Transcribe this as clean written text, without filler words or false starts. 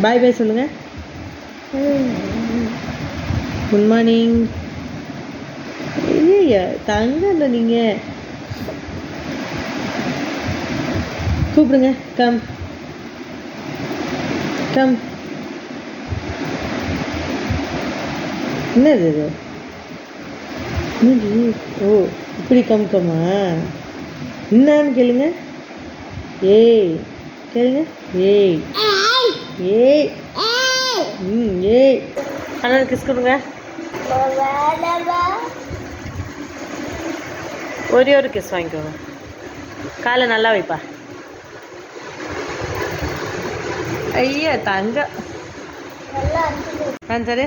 பாய் பாய் சொல்லுங்க. Good morning. இல்லையா தங்கல நீங்கள் கூப்பிடுங்க. Come come. என்னது இது? ஓ இப்படி கம் கம்மா என்னான்னு கேளுங்க. ஏய் கேளுங்க. ஏய் ஏய் ஏய் அண்ணா கிஸ் கொடுங்க. ஒரே ஒரு கிஸ் வாங்கிக்கோங்க. காலை நல்லா வைப்பா. ஐயா தங்க சரி